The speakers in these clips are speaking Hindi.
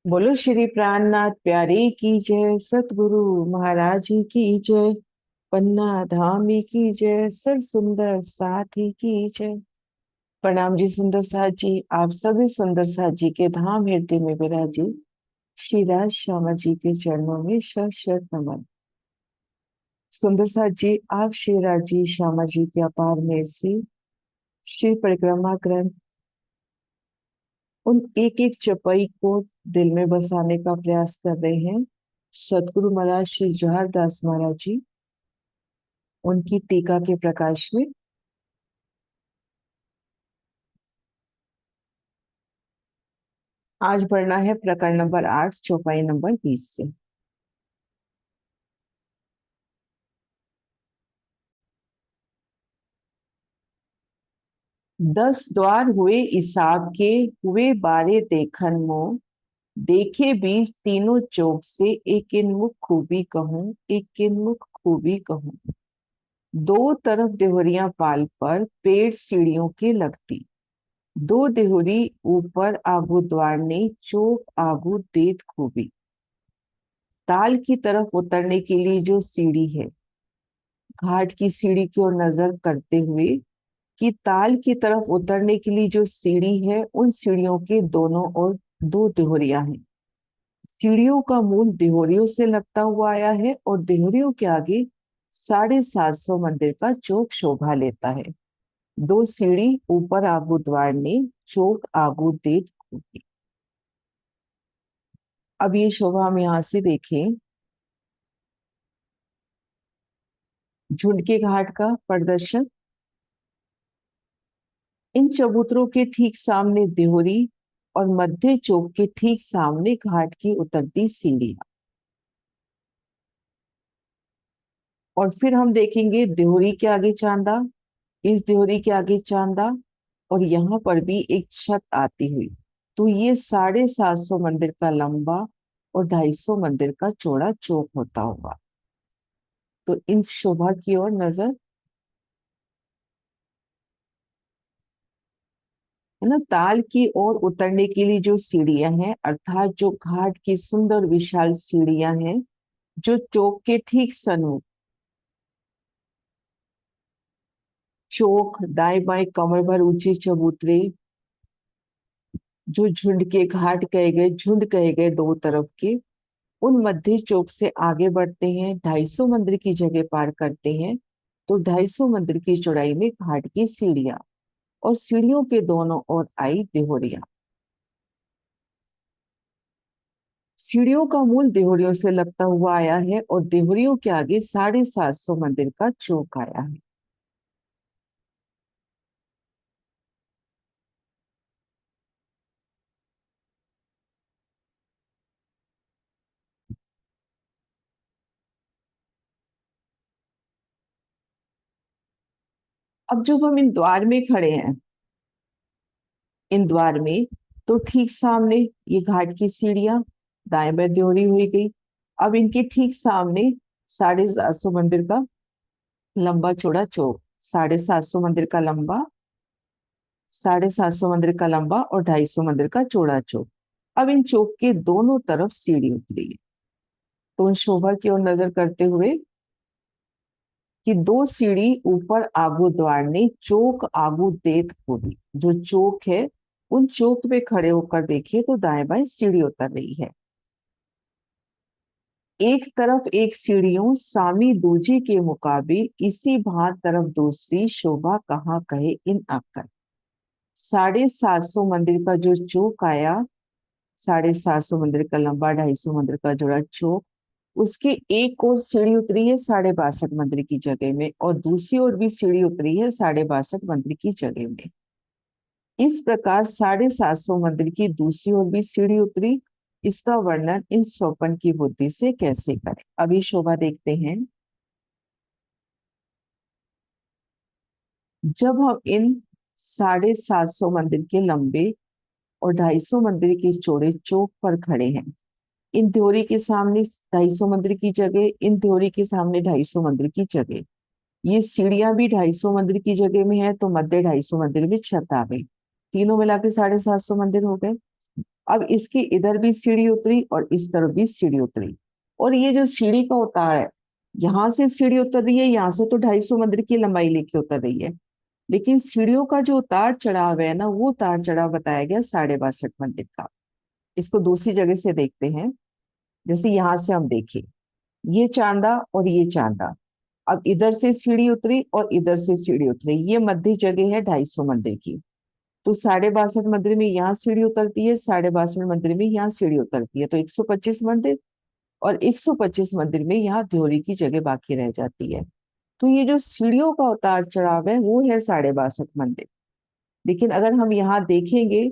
बोलो श्री प्राणनाथ प्यारे की जय, सतगुरु महाराज जी की जय, पन्ना धामी की जय, सर सुंदर साथी की जय। प्रणाम जी सुंदर साथ जी, आप सभी सुंदर साथ जी के धाम हृदय में विराजी श्री राज श्यामा जी के चरणों में शत शत नमन। सुंदर साथ जी, आप श्री राज जी श्यामा जी के अपार में से श्री परिक्रमा ग्रंथ उन एक एक चौपाई को दिल में बसाने का प्रयास कर रहे हैं। सतगुरु महाराज श्री जोहार दास महाराज जी, उनकी टीका के प्रकाश में आज पढ़ना है प्रकरण नंबर 8 चौपाई नंबर 20 से। 10 द्वार हुए इसाब के, हुए बारे देखन मोह, देखे बीस तीनों चौक से, एक इनमुख खूबी कहूँ, एक इनमुख खूबी कहूँ। दो तरफ देहरिया पाल पर, पेड़ सीढ़ियों के लगती, दो देहुरी ऊपर आगू द्वार ने, चौक आगू देत खूबी। ताल की तरफ उतरने के लिए जो सीढ़ी है, घाट की सीढ़ी की ओर नजर करते हुए कि ताल की तरफ उतरने के लिए जो सीढ़ी है, उन सीढ़ियों के दोनों ओर दो देहरिया हैं। सीढ़ियों का मूल देहरियों से लगता हुआ आया है और देहरियों के आगे 750 मंदिर का चौक शोभा लेता है। दो सीढ़ी ऊपर आगू द्वार ने, चौक आगू देत खूबी। अब ये शोभा हम यहां से देखें, झुंड के घाट का प्रदर्शन। इन चबूतरों के ठीक सामने देहरी और मध्य चौक के ठीक सामने घाट की उतरती सीढ़ियां। और फिर हम देखेंगे देहरी के आगे चांदा, इस देहरी के आगे चांदा, और यहाँ पर भी एक छत आती हुई। तो ये 750 मंदिर का लंबा और 250 मंदिर का चौड़ा चौक होता होगा। तो इन शोभा की ओर नजर, है ना। ताल की ओर उतरने के लिए जो सीढ़ियां हैं, अर्थात जो घाट की सुंदर विशाल सीढ़ियां हैं, जो चौक के ठीक सन्मुख, चौक दाएं बाएं कमर भर ऊंचे चबूतरे, जो झुंड के घाट कहे गए, झुंड कहे गए दो तरफ के, उन मध्य चौक से आगे बढ़ते हैं, 250 मंदिर की जगह पार करते हैं। तो 250 मंदिर की चौड़ाई में घाट की सीढ़ियां, और सीढ़ियों के दोनों ओर आई देहरिया। सीढ़ियों का मूल देहरियों से लगता हुआ आया है और देहरियों के आगे 750 मंदिर का चौक आया है। अब जब हम इन द्वार में खड़े हैं, इन द्वार में, तो ठीक सामने ये घाट की सीढ़ियां दाएं बाएं देहरी हुई गई। अब इनके ठीक सामने 750 मंदिर का लंबा चौड़ा चौक, 750 मंदिर का लंबा, 750 मंदिर का लंबा और 250 मंदिर का चौड़ा चौक। अब इन चौक के दोनों तरफ सीढ़ी उतरी है। तो उन शोभा की ओर नजर करते हुए कि दो सीढ़ी ऊपर आगू द्वार ने, चौक आगू देत खोली। जो चौक है, उन चौक पे खड़े होकर देखिए तो दाएं बाएं सीढ़ी उतर रही है। एक तरफ एक सीढ़ियों सामी दूजी के मुकाबिल, इसी भांत तरफ दूसरी, शोभा कहाँ कहे इन आकर। 750 मंदिर का जो चौक आया, 750 मंदिर का लंबा, 250 मंदिर का जोड़ा चौक, उसके एक और सीढ़ी उतरी है 62 मंदिर की जगह में, और दूसरी ओर भी सीढ़ी उतरी है 62 मंदिर की जगह में। इस प्रकार 750 मंदिर की दूसरी ओर भी सीढ़ी उतरी। इसका वर्णन इन स्वपन की बुद्धि से कैसे करें। अभी शोभा देखते हैं। जब हम इन 750 मंदिर के लंबे और 250 मंदिर के चौड़े चौक पर खड़े हैं, इन त्योरी के सामने 250 मंदिर की जगह, इन त्योरी के सामने 250 मंदिर की जगह, ये सीढ़ियां भी 250 मंदिर की जगह में है, तो मध्य 250 मंदिर में छत आ गई। तीनों मिला के 750 मंदिर हो गए। अब इसके इधर भी सीढ़ी उतरी और इस तरफ भी सीढ़ी उतरी, और ये जो सीढ़ी का उतार है, यहां से सीढ़ी उतर रही है, यहाँ से तो 250 मंदिर की लंबाई लेके उतर रही है, लेकिन सीढ़ियों का जो उतार चढ़ाव है ना, वो उतार चढ़ाव बताया गया 62.5 मंदिर का। इसको दूसरी जगह से देखते हैं। जैसे यहां से हम देखें, ये चांदा और ये चांदा, अब इधर से सीढ़ी उतरी और इधर से सीढ़ी उतरी, ये मध्य जगह है 250 मंदिर की। तो 62.5 मंदिर में यहाँ सीढ़ी उतरती है, 62.5 मंदिर में यहाँ सीढ़ी उतरती है, तो 125 मंदिर, और 125 मंदिर में यहाँ ध्योरी की जगह बाकी रह जाती है। तो ये जो सीढ़ियों का उतार चढ़ाव है वो है 62.5 मंदिर। लेकिन अगर हम यहाँ देखेंगे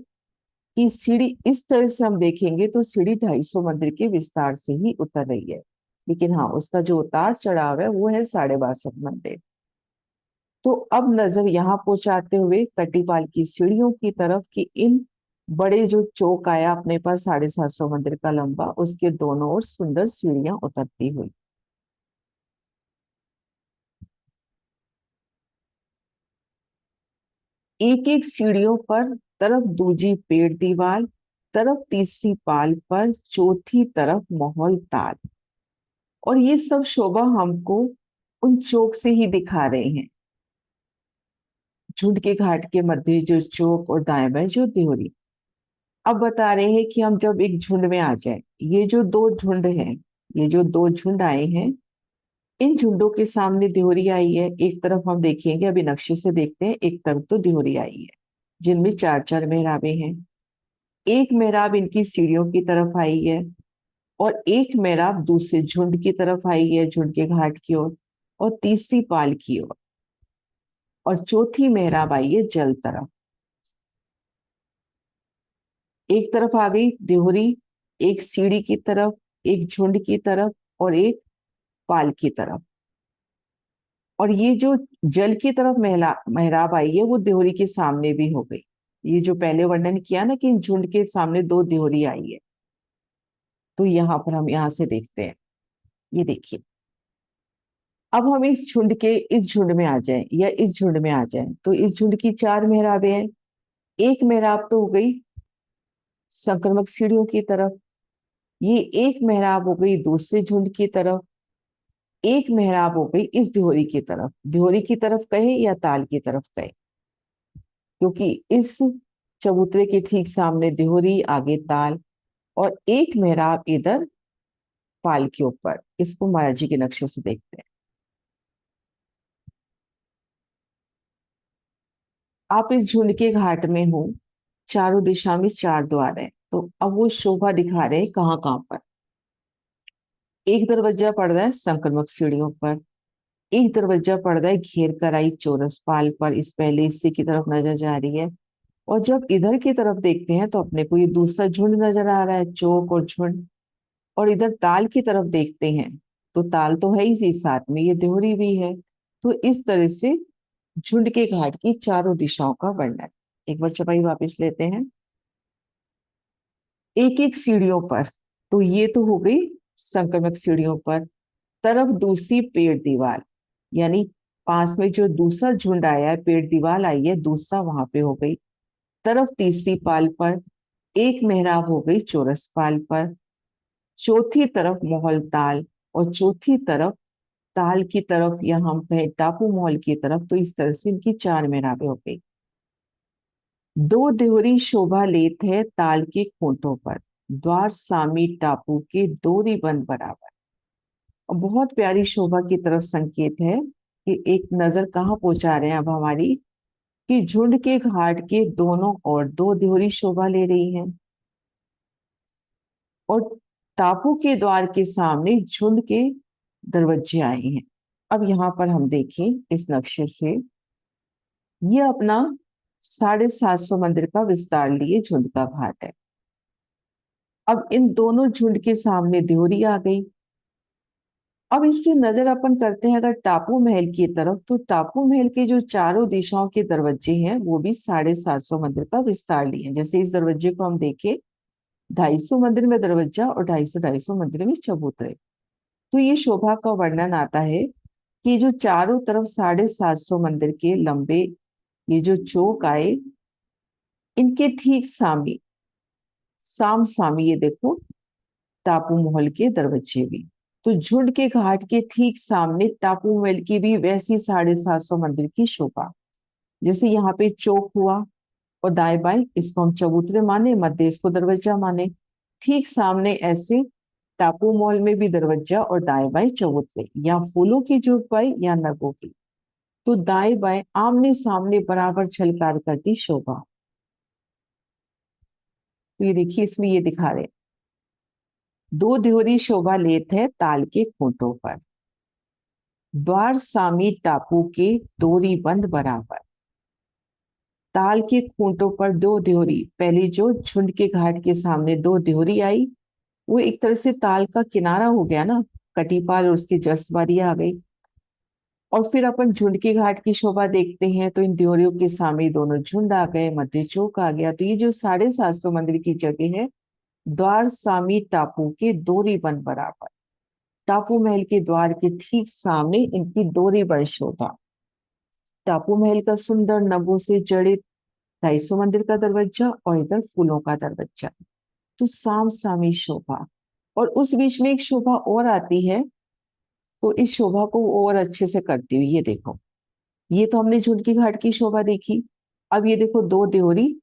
कि सीढ़ी इस तरह से हम देखेंगे तो सीढ़ी 250 मंदिर के विस्तार से ही उतर रही है, लेकिन हाँ, उसका जो उतार चढ़ाव है वो है 62.5 मंदिर। तो अब नजर यहाँ पहुंचाते हुए कटिपाल की सीढ़ियों की तरफ, कि इन बड़े जो चौक आया अपने पास 750 मंदिर का लंबा, उसके दोनों ओर सुंदर सीढ़ियां उतरती हुई। एक एक सीढ़ियों पर तरफ दूजी पेड़ दीवार, तरफ तीसरी पाल पर, चौथी तरफ माहौल ताल। और ये सब शोभा हमको उन चौक से ही दिखा रहे हैं, झुंड के घाट के मध्य जो चौक और दाएं बाएं जो देहरी। अब बता रहे हैं कि हम जब एक झुंड में आ जाए, ये जो दो झुंड हैं, ये जो दो झुंड आए हैं, इन झुंडों के सामने देहरी आई है। एक तरफ हम देखेंगे, अभी नक्शे से देखते हैं, एक तरफ तो देहरी आई है जिनमें चार चार मेहराबें हैं। एक मेहराब इनकी सीढ़ियों की तरफ आई है, और एक मेहराब दूसरे झुंड की तरफ आई है, झुंड के घाट की ओर, और तीसरी पाल की ओर, और चौथी मेहराब आई है जल तरफ। एक तरफ आ गई देहरी, एक सीढ़ी की तरफ, एक झुंड की तरफ, और एक पाल की तरफ। और ये जो जल की तरफ मेहराब आई है वो देहरी के सामने भी हो गई। ये जो पहले वर्णन किया ना कि झुंड के सामने दो देहरी आई है, तो यहाँ पर हम यहाँ से देखते हैं। ये देखिए, अब हम इस झुंड के इस झुंड में आ जाएं या इस झुंड में आ जाएं, तो इस झुंड की चार मेहराबें हैं। एक मेहराब तो हो गई संक्रमक सीढ़ियों की तरफ, ये एक मेहराब हो गई दूसरे झुंड की तरफ, एक मेहराब हो गई इस दिहोरी की तरफ। दिहोरी की तरफ कहे या ताल की तरफ कहे, क्योंकि इस चबूतरे के ठीक सामने दिहोरी, आगे ताल, और एक मेहराब इधर पाल के ऊपर। इसको महाराज जी के नक्शे से देखते हैं। आप इस झुंड के घाट में हो, चारों दिशा में चार द्वार हैं, तो अब वो शोभा दिखा रहे हैं कहाँ कहाँ पर। एक दरवाजा पड़ रहा है संक्रमक सीढ़ियों पर, एक दरवाजा पड़ रहा है घेर कराई चौरस पाल पर, इस पहले हिस्से की तरफ नजर जा रही है। और जब इधर की तरफ देखते हैं तो अपने को ये दूसरा झुंड नजर आ रहा है, चौक और झुंड। और इधर ताल की तरफ देखते हैं तो ताल तो है ही साथ में, ये देहरी भी है। तो इस तरह से झुंड के घाट की चारों दिशाओं का वर्णन। एक बार छपाई वापस लेते हैं। एक एक सीढ़ियों पर, तो ये तो हो गई संक्रमक सीढ़ियों पर, तरफ दूसरी पेड़ दीवार, यानी पास में जो दूसरा झुंड आया है, पेड़ दीवार आई है, दूसरा वहां पे हो गई। तरफ तीसरी पाल पर एक मेहराब हो गई चौरस पाल पर, चौथी तरफ मोहल ताल, और चौथी तरफ ताल की तरफ, या हम कहें टापू महल की तरफ, तो इस तरह से इनकी चार मेहराबें हो गई। दो देहरी शोभा लेत है ताल के खूंटों पर, द्वार सामी टापू के दोरी बन बराबर। और बहुत प्यारी शोभा की तरफ संकेत है कि एक नजर कहाँ पहुंचा रहे हैं अब हमारी, कि झुंड के घाट के दोनों ओर दो देहरी शोभा ले रही हैं, और टापू के द्वार के सामने झुंड के दरवाजे आए हैं। अब यहाँ पर हम देखें इस नक्शे से, ये अपना 750 मंदिर का विस्तार लिए झुंड का घाट है। अब इन दोनों झुंड के सामने देहरी आ गई। अब इससे नजर अपन करते हैं अगर टापू महल की तरफ, तो टापू महल के जो चारों दिशाओं के दरवाजे हैं वो भी 750 मंदिर का विस्तार लिए। जैसे इस दरवाजे को हम देखें, 250 मंदिर में दरवाजा और 250 मंदिर में चबूतरे। तो ये शोभा का वर्णन आता है कि जो चारों तरफ 750 मंदिर के लंबे ये जो चौक आए, इनके ठीक सामने साम सामी ये देखो टापू महल के दरवाजे भी। तो झुंड के घाट के ठीक सामने टापू महल की भी वैसी 750 मंदिर की शोभा। जैसे यहाँ पे चौक हुआ और दाएं बाएं इसको हम चबूतरे माने, मध्य इसको दरवाजा माने। ठीक सामने ऐसे टापू मॉल में भी दरवाजा और दाएं बाएं चबूतरे, या फूलों की जुगबाई या नगों की। तो दाएं बाएं आमने सामने बराबर छलकार करती शोभा। तो ये देखिए इसमें ये दिखा रहे हैं, दो देहरी शोभा लेत है ताल के खूंटों पर, द्वार सामी टापू के दोरी बंद बराबर। ताल के खूंटों पर दो देहरी, पहली जो झुंड के घाट के सामने दो देहरी आई, वो एक तरह से ताल का किनारा हो गया ना, कटीपाल और उसकी जसबारी आ गई। और फिर अपन झुंड के घाट की शोभा देखते हैं तो इन द्योरियों के सामने दोनों झुंड आ गए, मध्य चौक आ गया। तो ये जो 750 मंदिर की जगह है, द्वार सामी टापू के दोरी बन बराबर। टापू महल के द्वार के ठीक सामने इनकी दोरी बन शोभा। टापू महल का सुंदर नगों से जड़ित 250 मंदिर का दरवाजा और इधर फूलों का दरवाजा। तो साम सामी शोभा। और उस बीच में एक शोभा और आती है, तो इस शोभा को और अच्छे से करती हुई ये देखो। ये तो हमने झुनकी घाट की शोभा देखी। अब ये देखो दो देहरी,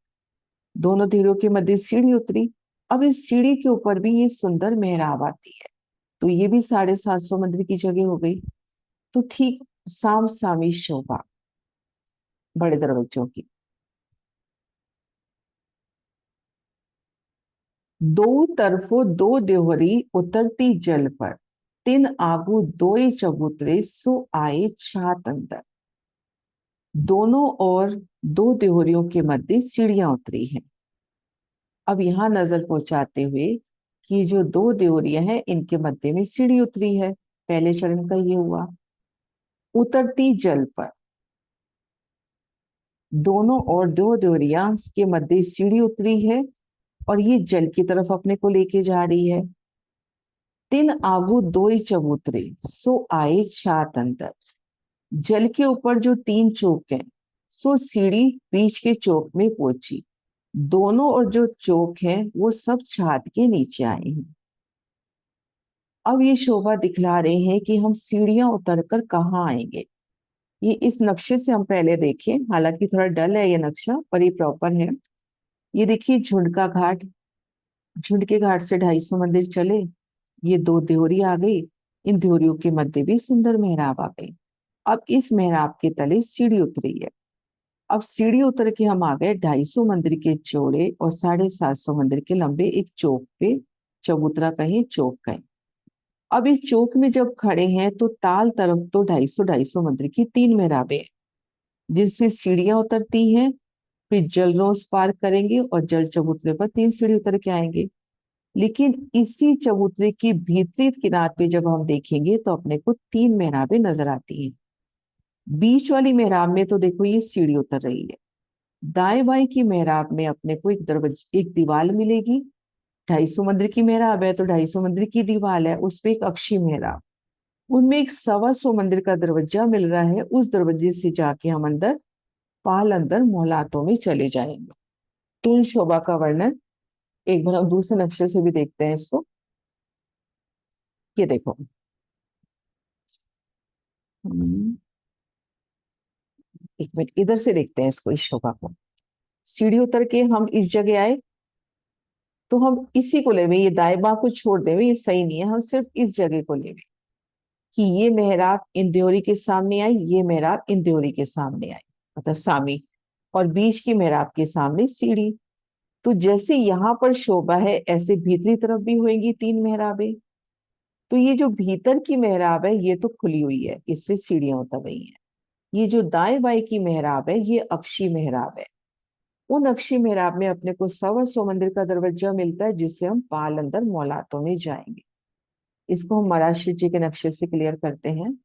दोनों देहरियों के मध्य सीढ़ी उतरी। अब इस सीढ़ी के ऊपर भी ये सुंदर मेहराब आती है। तो ये भी 750 मंदिर की जगह हो गई। तो ठीक साम सामी शोभा बड़े दरवाजों की। दो तरफों दो देहरी उतरती जल पर, तिन आगू दोई चबूतरे सो आए छात अंदर। दोनों ओर दो देहरियों के मध्य सीढ़ियां उतरी हैं। अब यहां नजर पहुंचाते हुए कि जो दो देवरियां हैं इनके मध्य में सीढ़ी उतरी है, पहले चरण का ये हुआ। उतरती जल पर, दोनों ओर दो देवरियां के मध्य सीढ़ी उतरी है और ये जल की तरफ अपने को लेके जा रही है। तिन आगू दो ही चबूतरे सो आए छात अंदर। जल के ऊपर जो तीन चौक हैं, सो सीढ़ी बीच के चौक में पहुंची। दोनों और जो चौक हैं वो सब छात के नीचे आए हैं। अब ये शोभा दिखला रहे हैं कि हम सीढ़ियां उतरकर कहाँ आएंगे। ये इस नक्शे से हम पहले देखें, हालांकि थोड़ा डल है ये नक्शा पर ये प्रॉपर है। ये देखिए झुंड का घाट, झुंड के घाट से 250 मंदिर चले, ये दो देहरी आ गई, इन देहरियों के मध्य भी सुंदर मेहराब आ गई। अब इस मेहराब के तले सीढ़ी उतरी है। अब सीढ़ी उतर के हम आ गए 250 मंदिर के चौड़े और 750 मंदिर के लंबे एक चौक पे, चबूतरा कहीं चौक कहीं। अब इस चौक में जब खड़े हैं तो ताल तरफ तो 250 मंदिर की तीन मेहराबें हैं, जिससे सीढ़ियां उतरती हैं। फिर जलरोज पार करेंगे और जल चबूतरे पर तीन सीढ़ी उतर के आएंगे। लेकिन इसी चबूतरे की भीतरी किनार पे जब हम देखेंगे तो अपने को तीन मेहराबें नजर आती हैं। बीच वाली मेहराब में तो देखो ये सीढ़ी उतर रही है। दाएं बाएं की मेहराब में अपने को एक दरवाजा, एक दीवार मिलेगी। 250 मंदिर की मेहराब है तो 250 मंदिर की दीवार है, उस पे एक अक्षी मेहराब। उनमें एक 125 मंदिर का दरवाजा मिल रहा है, उस दरवाजे से जाके हम अंदर पाल अंदर मोहलातों में चले जाएंगे। तो इस शोभा का वर्णन एक बार हम दूसरे नक्शे से भी देखते हैं इसको। ये देखो, हम्म, एक मिनट इधर से देखते हैं इसको, इस शोभा को। सीढ़ी उतर के हम इस जगह आए तो हम इसी को लेवे, ये दाएं बां को छोड़ देवे, ये सही नहीं है, हम सिर्फ इस जगह को लेवे कि ये मेहराब इन देवरी के सामने आई, ये मेहराब इन देवरी के सामने आई, मतलब सामी, और बीच की मेहराब के सामने सीढ़ी। तो जैसे यहाँ पर शोभा है ऐसे भीतरी तरफ भी होंगी तीन मेहराबें। तो ये जो भीतर की मेहराब है ये तो खुली हुई है, इससे सीढ़ियां उतर रही हैं। ये जो दाएं बाएं की मेहराब है ये अक्षी मेहराब है। उन अक्षी मेहराब में अपने को 125 मंदिर का दरवाजा मिलता है, जिससे हम पाल अंदर मौलातों में जाएंगे। इसको हम महाराष्ट्र जी के नक्शे से क्लियर करते हैं।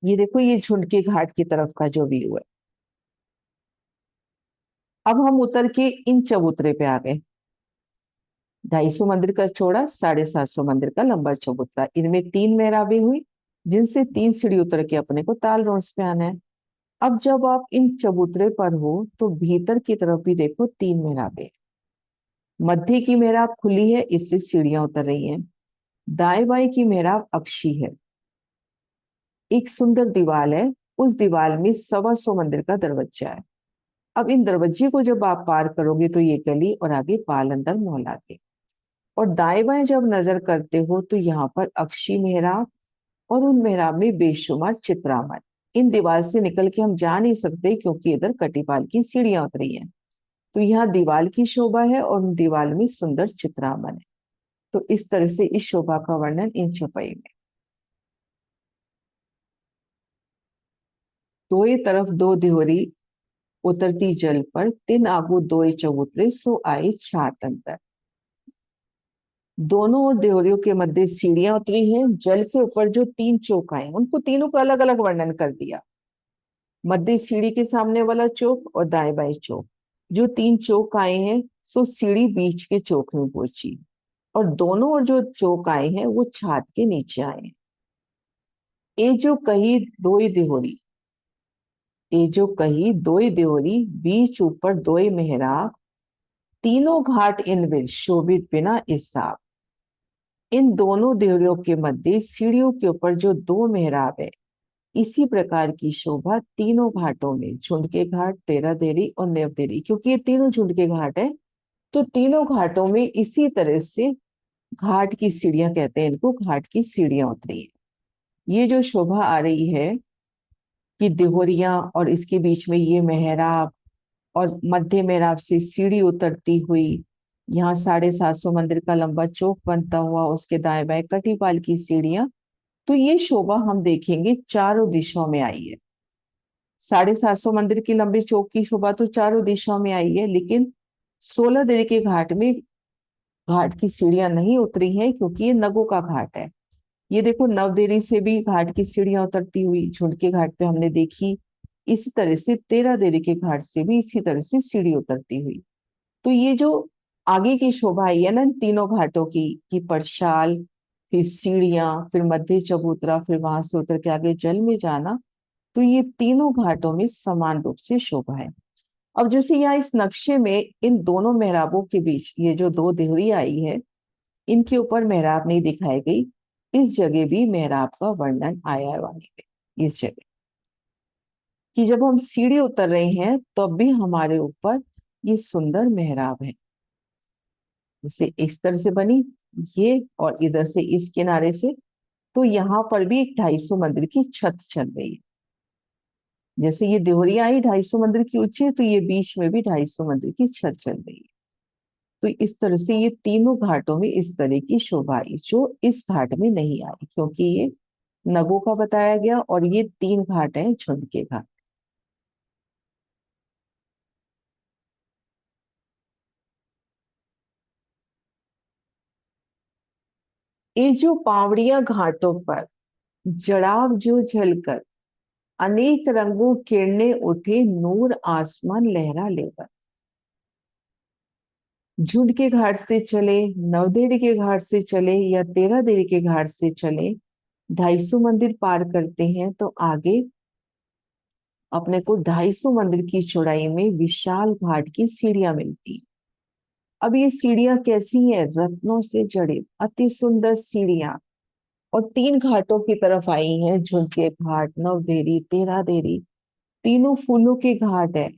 ये देखो ये झुंड के घाट की तरफ का जो व्यू है। अब हम उतर के इन चबूतरे पे आ गए। 250 मंदिर का चौड़ा, 750 मंदिर का लंबा चबूतरा। इनमें 3 मेहराबें हुई, जिनसे 3 सीढ़ी उतर के अपने को ताल रोस पे आना है। अब जब आप इन चबूतरे पर हो तो भीतर की तरफ भी देखो 3 मेहराबें। मध्य की मेहराब खुली है, इससे सीढ़ियां उतर रही हैं। दाएं बाएं की मेहराब अक्षी है। एक सुंदर दीवार है, उस दीवार में 125 मंदिर का दरवाजा है। अब इन दरवाजे को जब आप पार करोगे तो ये गली और आगे पाल अंदर मोहल्ला के। और दाएं बाएं जब नजर करते हो तो यहाँ पर अक्षी मेहराब और उन मेहराब में बेशुमार चित्रामन। इन दीवार से निकल के हम जा नहीं सकते क्योंकि इधर कटीपाल की सीढ़ियां उतरी हैं। तो यहाँ दीवार की शोभा है और उन दीवार में सुंदर चित्रामन है। तो इस तरह से इस शोभा का वर्णन इन चौपाई में। दोए तरफ दो दिहोरी उतरती जल पर, तिन आगू दोए चबूतरे सो आई छात अंतर। दोनों ओर देहरियों के मध्य सीढ़ियां उतरी हैं। जल के ऊपर जो 3 चौक आए उनको तीनों का अलग अलग वर्णन कर दिया। मध्य सीढ़ी के सामने वाला चौक और दाएं बाएं चौक, जो 3 चौक आए हैं सो सीढ़ी बीच के चौक में पहुंची। और दोनों ओर जो चौक आए हैं वो छात के नीचे आए हैं। ए जो कही दोई देहोरी, ए जो कही दोई देहोरी, बीच ऊपर दोई मेहराब, तीनों घाट इन बिच शोभित बिना इसाब। इन दोनों देहरियों के मध्य सीढ़ियों के ऊपर जो 2 मेहराब है, इसी प्रकार की शोभा तीनों घाटों में, झुंड के घाट, तेरह देरी और नेवदेरी, क्योंकि ये तीनों झुंड के घाट है तो तीनों घाटों में इसी तरह से घाट की सीढ़ियां कहते हैं इनको, घाट की सीढ़ियां उतरी है। ये जो शोभा आ रही है कि देहोरियां और इसके बीच में ये मेहराब और मध्य मेहराब से सीढ़ी उतरती हुई, यहाँ 750 मंदिर का लंबा चौक बनता हुआ, उसके दाएं बाएं कटीपाल की सीढ़ियां। तो ये शोभा हम देखेंगे चारों दिशाओं में आई है। 750 मंदिर की लंबे चौक की शोभा तो चारों दिशाओं में आई है, लेकिन 16 देरी के घाट में घाट की सीढ़ियां नहीं उतरी हैं क्योंकि ये नगों का घाट है। ये देखो नवदेरी से भी घाट की सीढ़ियां उतरती हुई झुंड के घाट पे हमने देखी। इसी तरह से 13 देरी के घाट से भी इसी तरह से सीढ़ी उतरती हुई। तो ये जो आगे की शोभा आई है ना इन तीनों घाटों की परशाल, फिर सीढ़ियां, फिर मध्य चबूतरा, फिर वहां से उतर के आगे जल में जाना, तो ये तीनों घाटों में समान रूप से शोभा है। अब जैसे यहाँ इस नक्शे में इन दोनों मेहराबों के बीच ये जो 2 देहरी आई है, इनके ऊपर मेहराब नहीं दिखाई गई। इस जगह भी मेहराब का वर्णन आया है वाणी में, इस जगह कि जब हम सीढ़ी उतर रहे हैं तब भी हमारे ऊपर ये सुंदर मेहराब है। जैसे इस तरह से बनी ये और इधर से इस किनारे से, तो यहाँ पर भी एक 250 मंदिर की छत चल रही है। जैसे ये देहरिया आई 250 मंदिर की ऊंची है, तो ये बीच में भी 250 मंदिर की छत चल रही है। तो इस तरह से ये तीनों घाटों में इस तरह की शोभा आई, जो इस घाट में नहीं आई क्योंकि ये नगों का बताया गया और ये 3 घाट हैं झुंड के घाट। ये जो पावड़िया घाटों पर जड़ाव जो झलकर, अनेक रंगों किरणें उठे, नूर आसमान लहरा लेकर। झुंड के घाट से चले, नवदेरी के घाट से चले या 13 देरी के घाट से चले, 250 मंदिर पार करते हैं तो आगे अपने को 250 मंदिर की चौड़ाई में विशाल घाट की सीढ़ियां मिलती। अब ये सीढ़ियां कैसी हैं? रत्नों से जड़ित अति सुंदर सीढ़ियां, और 3 घाटों की तरफ आई हैं, झुनके घाट, नवदेरी, 13 देरी, तीनों फूलों के घाट है।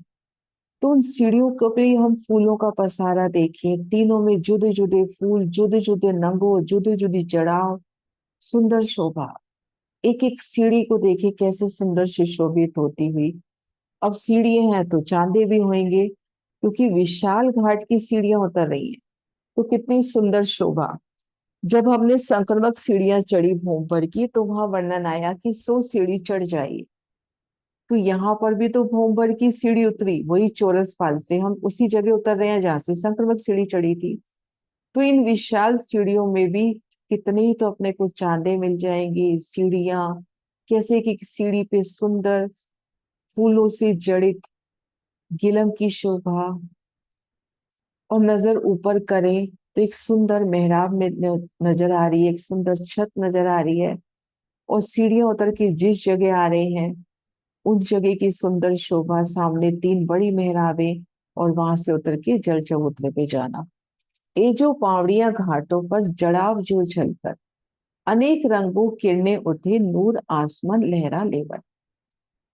तो उन सीढ़ियों को पे हम फूलों का पसारा देखें, तीनों में जुदे जुदे फूल, जुदे जुदे नंगो, जुदे जुदी चढ़ाव, सुंदर शोभा। एक एक सीढ़ी को देखे कैसे सुंदर सुशोभित होती हुई। अब सीढ़ी हैं तो चांदे भी होंगे क्योंकि विशाल घाट की सीढ़ियां उतर रही हैं। तो कितनी सुंदर शोभा। जब हमने संक्रमक सीढ़ियां चढ़ी भूम पर की तो वहां वर्णन आया कि 100 सीढ़ी चढ़ जाइए। तो यहाँ पर भी तो भूम पर की सीढ़ी उतरी, वही चौरस पाल से हम उसी जगह उतर रहे हैं जहां से संक्रमक सीढ़ी चढ़ी थी। तो इन विशाल सीढ़ियों में भी कितने ही तो अपने को चांदे मिल जाएंगे। सीढ़ियां कैसे कि सीढ़ी पे सुंदर फूलों से जड़ित गिलम की शोभा, और नजर ऊपर करें तो एक सुंदर मेहराब में नजर आ रही है, एक सुंदर छत नजर आ रही है, और सीढ़ियां उतर के जिस जगह आ रही हैं उस जगह की सुंदर शोभा, सामने तीन बड़ी मेहराबें, और वहां से उतर के जल चबूतरे पे जाना। ये जो पावड़ियां घाटों पर जड़ाव जो झलकर, अनेक रंगों किरणें उठे, नूर आसमान लहरा लेवर।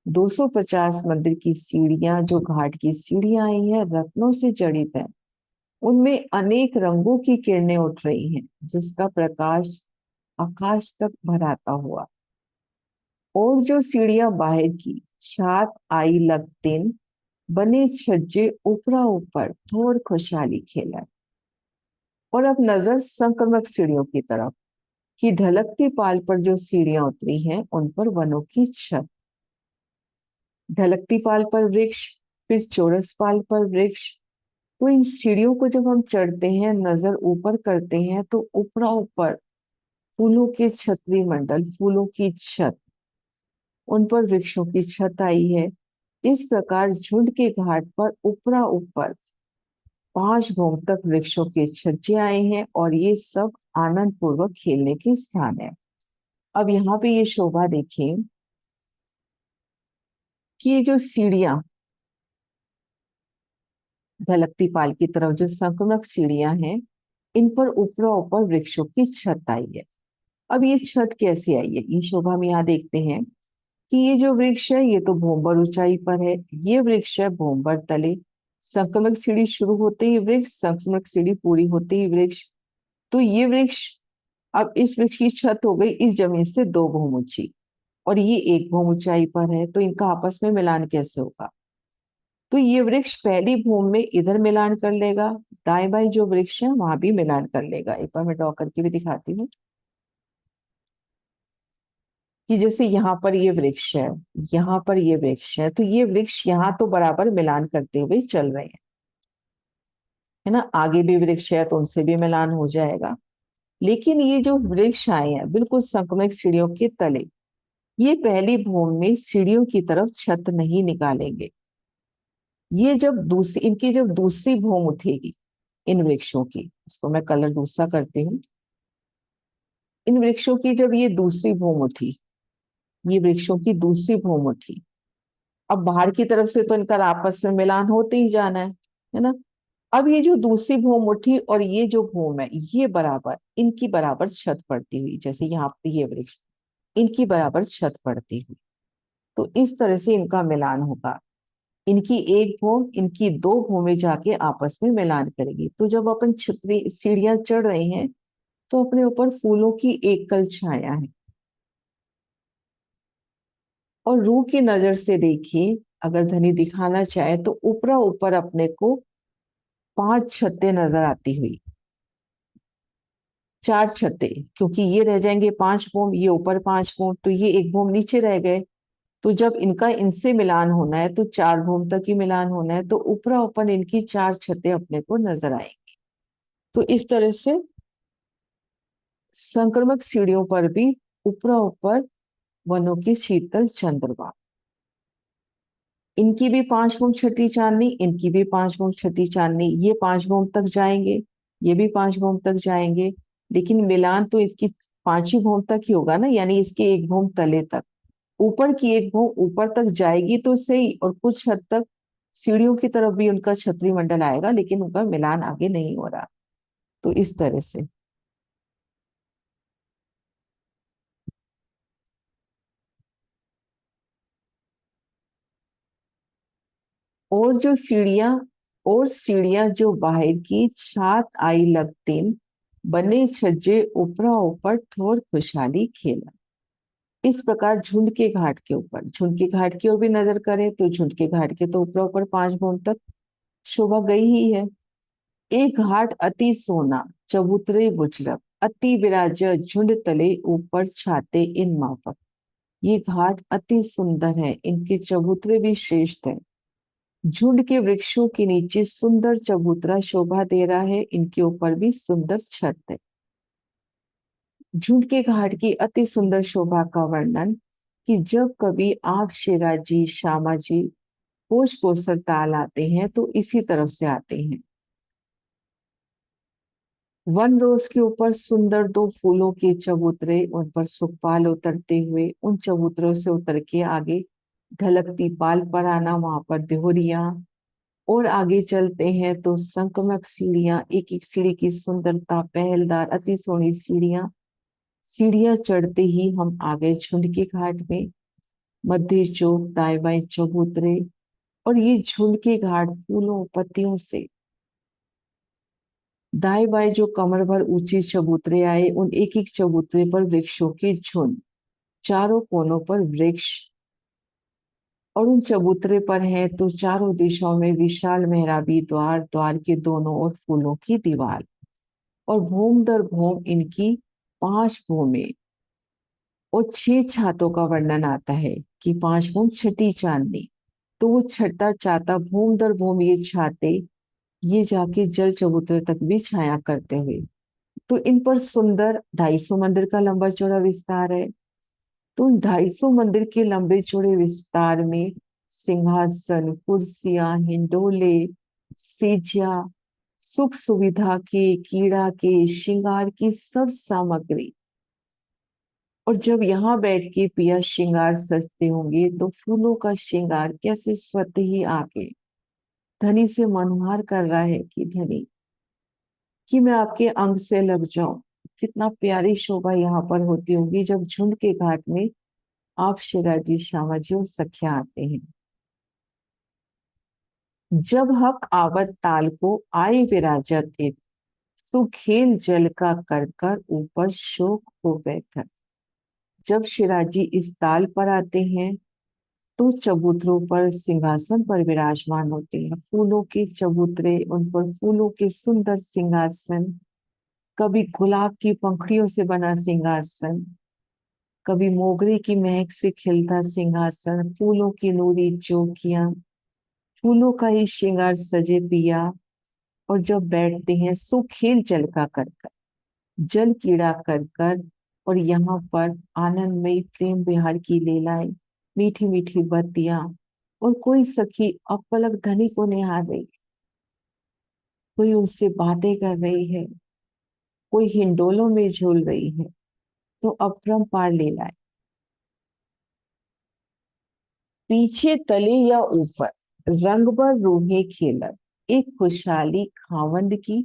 250 मंदिर की सीढ़ियां, जो घाट की सीढ़ियां आई है, रत्नों से जड़ित है। उनमें अनेक रंगों की किरणें उठ रही हैं, जिसका प्रकाश आकाश तक भराता हुआ। और जो सीढ़ियां बाहर की, छात आई लग दिन, बने छज्जे ऊपरा ऊपर, थोर खुशहाली खेला। और अब नजर संक्रमक सीढ़ियों की तरफ, कि ढलकती पाल पर जो सीढ़ियां उतरी हैं उन पर वनों की छत। ढलकती पाल पर वृक्ष, फिर चौरस पाल पर वृक्ष। तो इन सीढ़ियों को जब हम चढ़ते हैं, नजर ऊपर करते हैं, तो ऊपरा ऊपर फूलों के छतरी मंडल, फूलों की छत, उन पर वृक्षों की छत आई है। इस प्रकार झुंड के घाट पर ऊपरा ऊपर 5 भोग तक वृक्षों के छज्जे आए हैं, और ये सब आनंद पूर्वक खेलने के स्थान है। अब यहाँ पे ये शोभा देखिए कि ये जो सीढ़ियां, ढलकती पाल की तरफ जो संक्रमक सीढ़ियां हैं, इन पर ऊपरा ऊपर वृक्षों की छत आई है। अब ये छत कैसे आई है, ये शोभा हम यहाँ देखते हैं कि ये जो वृक्ष है ये तो भोंबर ऊंचाई पर है, ये वृक्ष है भोंबर तले। संक्रमक सीढ़ी शुरू होते ही वृक्ष, संक्रमक सीढ़ी पूरी होते ही वृक्ष। तो ये वृक्ष, अब इस वृक्ष की छत हो गई इस जमीन से 2 भूम ऊंची, और ये 1 भूम ऊंचाई पर है, तो इनका आपस में मिलान कैसे होगा? तो ये वृक्ष पहली भूम में इधर मिलान कर लेगा, दाएं बाएं जो वृक्ष है वहां भी मिलान कर लेगा। एक बार मैं ड्रॉ करके भी दिखाती हूँ कि जैसे यहाँ पर ये वृक्ष है, यहाँ पर ये वृक्ष है, तो ये वृक्ष यहाँ तो बराबर मिलान करते हुए चल रहे हैं, है ना। आगे भी वृक्ष है तो उनसे भी मिलान हो जाएगा। लेकिन ये जो वृक्ष आए हैं बिल्कुल संक्रमित सीढ़ियों के तले, ये पहली भूम में सीढ़ियों की तरफ छत नहीं निकालेंगे। ये जब दूसरी, इनकी जब दूसरी भूम उठेगी इन वृक्षों की, इसको मैं कलर दूसरा करती हूँ। इन वृक्षों की जब ये दूसरी भूम उठी, ये वृक्षों की दूसरी भूम उठी, अब बाहर की तरफ से तो इनका आपस में मिलान होते ही जाना है ना। अब ये जो दूसरी भूम उठी और ये जो भूम है, ये बराबर, इनकी बराबर छत पड़ती हुई, जैसे यहाँ पे ये वृक्ष, इनकी बराबर छत पड़ती हुई, तो इस तरह से इनका मिलान होगा। इनकी 1 भूम, इनकी 2 भूमें जाके आपस में मिलान करेगी। तो जब अपन छतरी सीढ़ियां चढ़ रहे हैं तो अपने ऊपर फूलों की एक कल छाया है, और रूह की नजर से देखिए, अगर धनी दिखाना चाहे तो ऊपरा ऊपर अपने को 5 छतें नजर आती हुई, 4 छतें, क्योंकि ये रह जाएंगे 5 भूम, ये ऊपर 5 भूम, तो ये 1 भूम नीचे रह गए। तो जब इनका इनसे मिलान होना है तो 4 भूम तक ही मिलान होना है, तो ऊपरा ऊपर इनकी 4 छतें अपने को नजर आएंगी। तो इस तरह से संक्रमक सीढ़ियों पर भी ऊपरा ऊपर वनों की शीतल चंद्रमा, इनकी भी 5 भूम छठी चांदनी, इनकी भी 5 भूम छठी चांदनी, ये 5 भूम तक जाएंगे, ये भी 5 भूम तक जाएंगे। लेकिन मिलान तो इसकी 5 ही भूम तक ही होगा ना, यानी इसके 1 भूम तले तक। ऊपर की 1 भूम ऊपर तक जाएगी तो सही, और कुछ हद तक सीढ़ियों की तरफ भी उनका छतरी मंडल आएगा, लेकिन उनका मिलान आगे नहीं हो रहा। तो इस तरह से। और जो सीढ़ियां, और सीढ़ियां जो बाहर की, छात आई लग दिन, बने छज्जे ऊपरा ऊपर, ठोर खुशहाली खेला। इस प्रकार झुंड के घाट के ऊपर, झुंड के घाट की ओर भी नजर करें तो झुंड के घाट के तो ऊपर ऊपर 5 भूम तक शोभा गई ही है। एक घाट अति सोना, चबूतरे बुजरक, अति विराज झुंड तले, ऊपर छाते इन माफक। ये घाट अति सुंदर है, इनके चबूतरे भी श्रेष्ठ है। झुंड के वृक्षों के नीचे सुंदर चबूतरा शोभा दे रहा है, इनके ऊपर भी सुंदर छत है। झुंड के घाट की अति सुंदर शोभा का वर्णन, कि जब कभी आप शेरा जी, श्यामा जी भोज कोसर ताल आते हैं तो इसी तरफ से आते हैं। वन रोज के ऊपर सुंदर दो फूलों के चबूतरे, उन पर सुखपाल उतरते हुए, उन चबूतरों से उतर के आगे ढलकती पाल पर आना, वहां पर देहुरिया। और आगे चलते हैं तो संकमक सीढ़ियां, एक एक सीढ़ी की सुंदरता, पहलदार अति सोहनी सीढ़ियां। सीढ़ियां चढ़ते ही हम आ गए झुंड के घाट में। मध्य चौक, दाएं बाएं चबूतरे, और ये झुंड के घाट फूलों पत्तियों से। दाएं बाएं जो कमर भर ऊंचे चबूतरे आए, उन एक एक चबूतरे पर वृक्षों के झुंड, चारों कोनों पर वृक्ष। और उन चबूतरे पर है तो चारों दिशाओं में विशाल मेहराबी द्वार, द्वार के दोनों ओर फूलों की दीवार। और भूम दर भूम इनकी 5 भूमें और 6 छातों का वर्णन आता है कि 5 भूम छठी चांदनी। तो वो छठा छाता, भूम दर भूम ये छाते, ये जाके जल चबूतरे तक भी छाया करते हुए। तो इन पर सुंदर 250 मंदिर का लंबा चौड़ा विस्तार है। तो उन 250 मंदिर के लंबे चौड़े विस्तार में सिंहासन, कुर्सियां, हिंडोले, सेजा, सुख सुविधा के, कीड़ा के, श्रृंगार की सब सामग्री। और जब यहाँ बैठ के पिया श्रृंगार सजते होंगे तो फूलों का श्रृंगार कैसे स्वतः ही आके धनी से मनोहार कर रहा है कि धनी, कि मैं आपके अंग से लग जाऊं। कितना प्यारी शोभा यहाँ पर होती होगी जब झुंड के घाट में आप शिराजी, श्यामा जी और सखिया आते हैं। जब हक आवत ताल को आए विराजत इत, तो खेल जल का कर कर ऊपर शोक हो बैठा। जब शिराजी इस ताल पर आते हैं तो चबूतरों पर सिंहासन पर विराजमान होते हैं, फूलों के चबूतरे, उन पर फूलों के सुंदर सिंहासन। कभी गुलाब की पंखड़ियों से बना सिंहासन, कभी मोगरे की महक से खिलता सिंहासन, फूलों की नूरी चौकियां, फूलों का ही श्रृंगार सजे पिया। और जब बैठते हैं सो खेल जल का कर कर, जल कीड़ा कर कर। और यहाँ पर आनंदमयी प्रेम विहार की लीलाएं, मीठी मीठी बत्तियां। और कोई सखी अपलक धनी को निहार रही, कोई उससे बातें कर रही है, कोई हिंडोलों में झूल रही है। तो अपरंपार लीलाएं। पीछे तले या ऊपर रंग भर रूहे खेलत, एक खुशहाली खावंद की,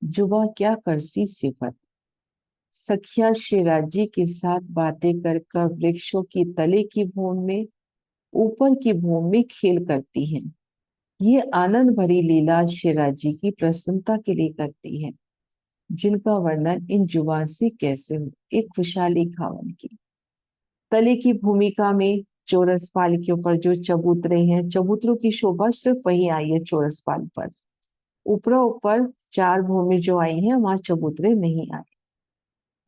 जुबा क्या करसी सिफत। सखिया शिराजी के साथ बातें कर कर वृक्षों की तले की भूमि में, ऊपर की भूमि में खेल करती हैं। ये आनंद भरी लीला शिराजी की प्रसन्नता के लिए करती है, जिनका वर्णन इन जुबान से कैसे हो। एक खुशहाली खावन की तले की भूमिका में चौरस पाल के ऊपर जो चबूतरे हैं, चबूतरों की शोभा सिर्फ वही आई है चौरस पाल पर। ऊपरा ऊपर 4 भूमि जो आई है वहां चबूतरे नहीं आए।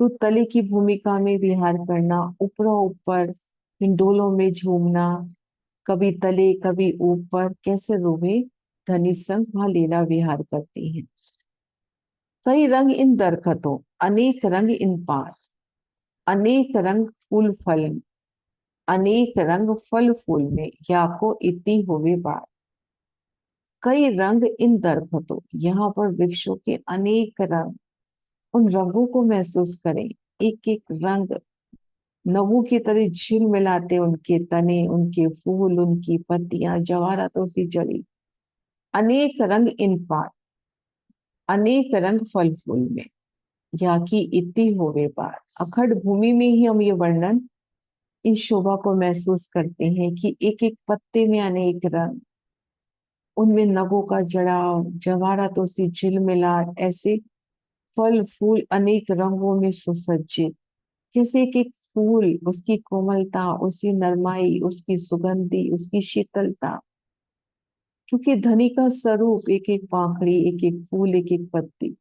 तो तले की भूमिका में विहार करना, ऊपरा ऊपर हिंडोलों में झूमना, कभी तले कभी ऊपर, कैसे रूहे धनी संग वहां लीला विहार करती हैं। कई रंग इन दरखतों, अनेक रंग इन पात, अनेक रंग फूल फल, अनेक रंग फल फूल में, या को इतनी होवे बात। कई रंग इन दरखतों, यहाँ पर वृक्षों के अनेक रंग, उन रंगों को महसूस करें। एक एक रंग नवों की तरह झिलमिलाते, उनके तने, उनके फूल, उनकी पत्तियां, जवाहरातों सी जड़ी। अनेक रंग इन पात, अनेक रंग फल फूल में, या की इति होवे बात। अखंड भूमि में ही हम ये वर्णन, इस शोभा को महसूस करते हैं कि एक एक पत्ते में अनेक रंग, उनमें नगों का जड़ाव, जवाहरातों सी झिलमिलाट, ऐसे फल फूल अनेक रंगों में सुसज्जित। जैसे एक एक फूल, उसकी कोमलता, उसकी नरमाई, उसकी सुगंधी, उसकी शीतलता। क्योंकि धनी का स्वरूप एक एक पाखड़ी, एक एक फूल, एक एक पत्ती।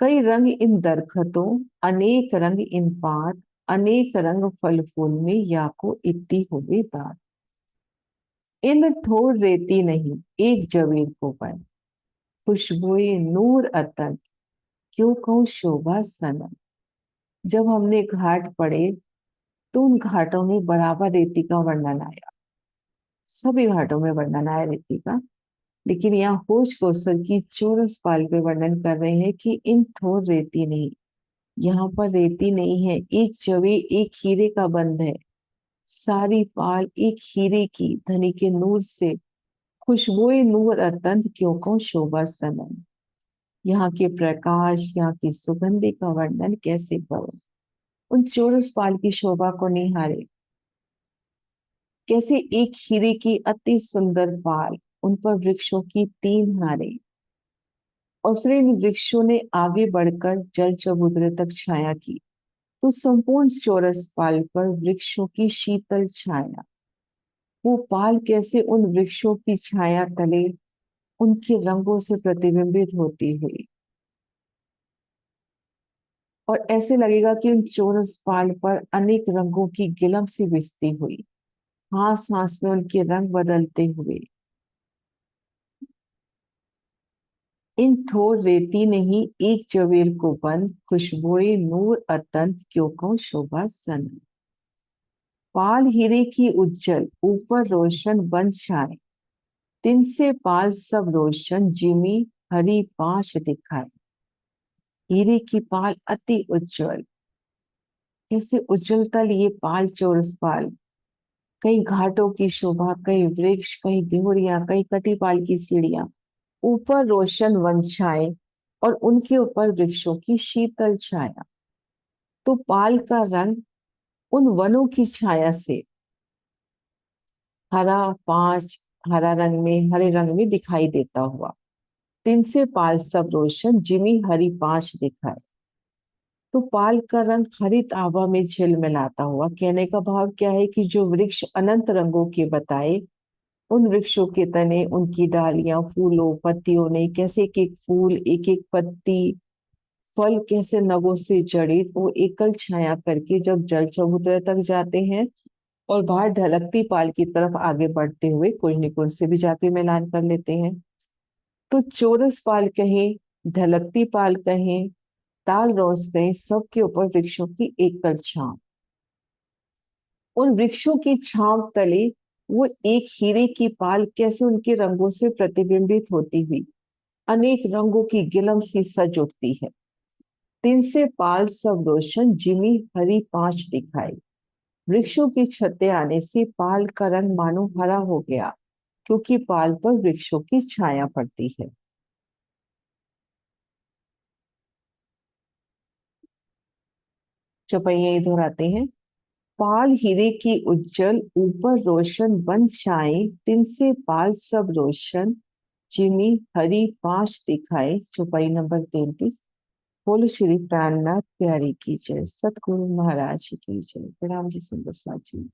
कई रंग इन दरखतों, अनेक रंग इन पात, अनेक रंग फल फूल में, या को इतनी होवे बात। इन ठोर रेती नहीं एक जवेर को बन, खुशबुए नूर अतन, क्यों कहूँ शोभा सनम। जब हमने घाट पढ़े तो उन घाटों में बराबर रेती का वर्णन आया, सभी घाटों में वर्णन आया रेती का। लेकिन यहाँ होश कौशल की चौरस पाल पे वर्णन कर रहे हैं कि इन ठोर रेती नहीं, यहाँ पर रेती नहीं है, एक जवे एक हीरे का बंध है। सारी पाल एक हीरे की धनी के नूर से, खुशबुए नूर अतंत क्यों को शोभा सनम। यहाँ के प्रकाश, यहाँ की सुगंधि का वर्णन कैसे करूं। उन चौरस पाल की शोभा को निहारे, कैसे एक हीरे की अति सुंदर पाल, उन पर वृक्षों की तीन हारे, और फिर इन वृक्षों ने आगे बढ़कर जल चबूतरे तक छाया की, तो संपूर्ण चौरस पाल पर वृक्षों की शीतल छाया। वो पाल कैसे उन वृक्षों की छाया तले उनके रंगों से प्रतिबिंबित होती हुई, और ऐसे लगेगा कि उन चौरस पाल पर अनेक रंगों की गिलहम सी बिछती हुई, सांस सांस में उनके रंग बदलते हुए। इन ठोर रेती नहीं एक जवेल को बंद, खुशबुए नूर अतंत क्यों को शोभा सन। पाल हीरे की उज्जल ऊपर रोशन बन छाए, तिन से पाल सब रोशन जिमी हरी पाश दिखाए। हीरे की पाल अति उज्जवल, कैसे उज्जवल तल ये पाल, चौरस पाल, कई घाटों की शोभा, कई वृक्ष, कई देवड़िया, कई कटी पाल की सीढ़ियां, ऊपर रोशन वन छाए और उनके ऊपर वृक्षों की शीतल छाया। तो पाल का रंग उन वनों की छाया से हरा पांच, हरे रंग में दिखाई देता हुआ। तिन से पाल सब रोशन जिमी हरी पांच दिखाए। तो पाल का रंग हरित आभा में झिलमिलाता हुआ, कहने का भाव क्या है कि जो वृक्ष अनंत रंगों के बताए, उन वृक्षों के तने, उनकी डालियां, फूलों, पत्तियों ने कैसे एक एक फूल, एक एक पत्ती, फल कैसे नगों से जड़ित वो एकल छाया करके जब जल चबूतरे तक जाते हैं और बाहर ढलकती पाल की तरफ आगे बढ़ते हुए कुछ न कुछ से भी जाके मिलान कर लेते हैं। तो चौरस पाल कहें, ढलकती पाल कहें, ताल रोज कहें, सबके ऊपर वृक्षों की एकल छांव। उन वृक्षों की छांव तले वो एक हीरे की पाल कैसे उनके रंगों से प्रतिबिंबित होती हुई अनेक रंगों की गिलम सी सज उठती है। तिन से पाल सब रोशन जिमी हरी पांच दिखाई। वृक्षों की छत्ते आने से पाल का रंग मानो हरा हो गया, क्योंकि पाल पर वृक्षों की छाया पड़ती है। चौपाइयां दोहराते हैं। पाल हीरे की उज्जल ऊपर रोशन बन छाए, तिन से पाल सब रोशन जिमी हरी पांच दिखाए। चौपाई नंबर 33। बोलो श्री प्राणनाथ प्यारी की जय, सतगुरु महाराज की जय, प्रणाम जी सुंदर साथ जी।